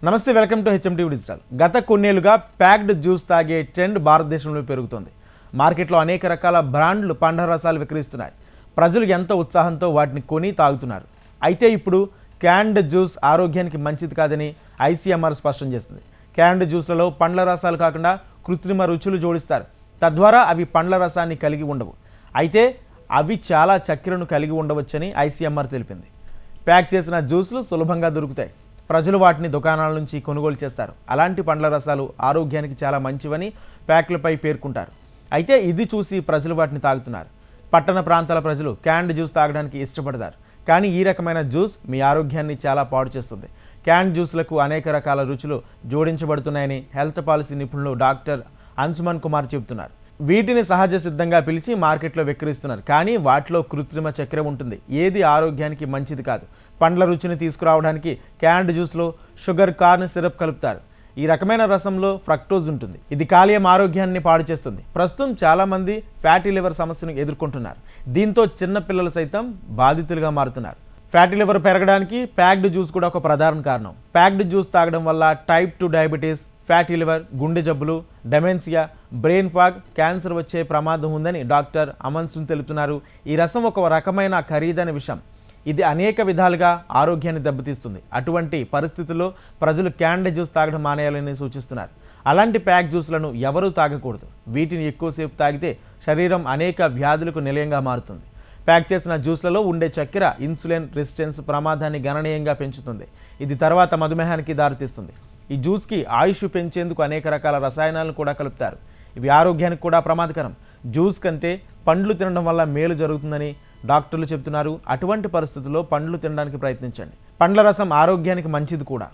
నమస్తే, welcome to HMTV digital. గత కొన్నేళ్లుగా ప్యాక్డ్ జ్యూస్ తాగే ట్రెండ్ భారతదేశంలో పెరుగుతోంది. మార్కెట్లో అనేక రకాల బ్రాండ్లు పండ్ల రసాలు విక్రయిస్తున్నాయి. ప్రజలు ఎంత ఉత్సాహంతో వాటిని కొని తాగుతున్నారు. అయితే ఇప్పుడు క్యాన్డ్ జ్యూస్ ఆరోగ్యానికి మంచిది కాదని ఐసీఎంఆర్ స్పష్టం చేసింది. క్యాన్డ్ జ్యూస్లలో పండ్ల రసాలు కాకుండా కృత్రిమ రుచులు జోడిస్తారు. తద్వారా అవి పండ్ల రసాన్ని కలిగి ఉండవు. అయితే అవి చాలా చక్కెరను కలిగి ఉండవచ్చని ఐసీఎంఆర్ తెలిపింది. ప్యాక్ చేసిన జ్యూస్లు సులభంగా దొరుకుతాయి. ప్రజలు వాటిని దుకాణాల నుంచి కొనుగోలు చేస్తారు. అలాంటి పండ్ల రసాలు ఆరోగ్యానికి చాలా మంచివని ప్యాక్లపై పేర్కొంటారు. అయితే ఇది చూసి ప్రజలు వాటిని తాగుతున్నారు. పట్టణ ప్రాంతాల ప్రజలు క్యాన్డ్ జ్యూస్ తాగడానికి ఇష్టపడతారు. కానీ ఈ రకమైన జ్యూస్ మీ ఆరోగ్యాన్ని చాలా పాడు చేస్తుంది. క్యాన్డ్ జ్యూస్లకు అనేక రకాల రుచులు జోడించబడుతున్నాయని హెల్త్ పాలసీ నిపుణులు డాక్టర్ అంశుమన్ కుమార్ చెబుతున్నారు. వీటిని సహజ సిద్ధంగా పిలిచి మార్కెట్లో విక్రయిస్తున్నారు. కానీ వాటిలో కృత్రిమ చక్కెర ఉంటుంది. ఏది ఆరోగ్యానికి మంచిది కాదు. పండ్ల రుచిని తీసుకురావడానికి క్యాన్డ్ జ్యూస్లో షుగర్ కార్న్ సిరప్ కలుపుతారు. ఈ రకమైన రసంలో ఫ్రక్టోజ్ ఉంటుంది. ఇది కాలేయం ఆరోగ్యాన్ని పాడు చేస్తుంది. ప్రస్తుతం చాలామంది ఫ్యాటీ లివర్ సమస్యను ఎదుర్కొంటున్నారు. దీంతో చిన్న పిల్లలు సైతం బాధితులుగా మారుతున్నారు. ఫ్యాటీ లివర్ పెరగడానికి ప్యాక్డ్ జ్యూస్ కూడా ఒక ప్రధాన కారణం. ప్యాక్డ్ జ్యూస్ తాగడం వల్ల టైప్ 2 డయాబెటీస్, ఫ్యాటీ లివర్, గుండె జబ్బులు, డెమెన్షియా, బ్రెయిన్ ఫాగ్, క్యాన్సర్ వచ్చే ప్రమాదం ఉందని డాక్టర్ అమన్సున్ తెలుపుతున్నారు. ఈ రసం ఒక రకమైన ఖరీదైన విషయం. ఇది అనేక విధాలుగా ఆరోగ్యాన్ని దెబ్బతీస్తుంది. అటువంటి పరిస్థితుల్లో ప్రజలు క్యాన్డ్ జ్యూస్ తాగడం మానేయాలని సూచిస్తున్నారు. అలాంటి ప్యాక్ జ్యూస్లను ఎవరూ తాగకూడదు. వీటిని ఎక్కువసేపు తాగితే శరీరం అనేక వ్యాధులకు నిలయంగా మారుతుంది. ప్యాక్ చేసిన జ్యూస్లలో ఉండే చక్కెర ఇన్సులిన్ రెసిస్టెన్స్ ప్రమాదాన్ని గణనీయంగా పెంచుతుంది. ఇది తర్వాత మధుమేహానికి దారితీస్తుంది. ఈ జ్యూస్కి ఆయుష్ పెంచేందుకు అనేక రకాల రసాయనాలను కూడా కలుపుతారు. ఇవి ఆరోగ్యానికి కూడా ప్రమాదకరం. జ్యూస్ కంటే పండ్లు తినడం వల్ల మేలు జరుగుతుందని డాక్టర్లు చెబుతున్నారు. అటువంటి పరిస్థితుల్లో పండ్లు తినడానికి ప్రయత్నించండి. పండ్ల రసం ఆరోగ్యానికి మంచిది కూడా.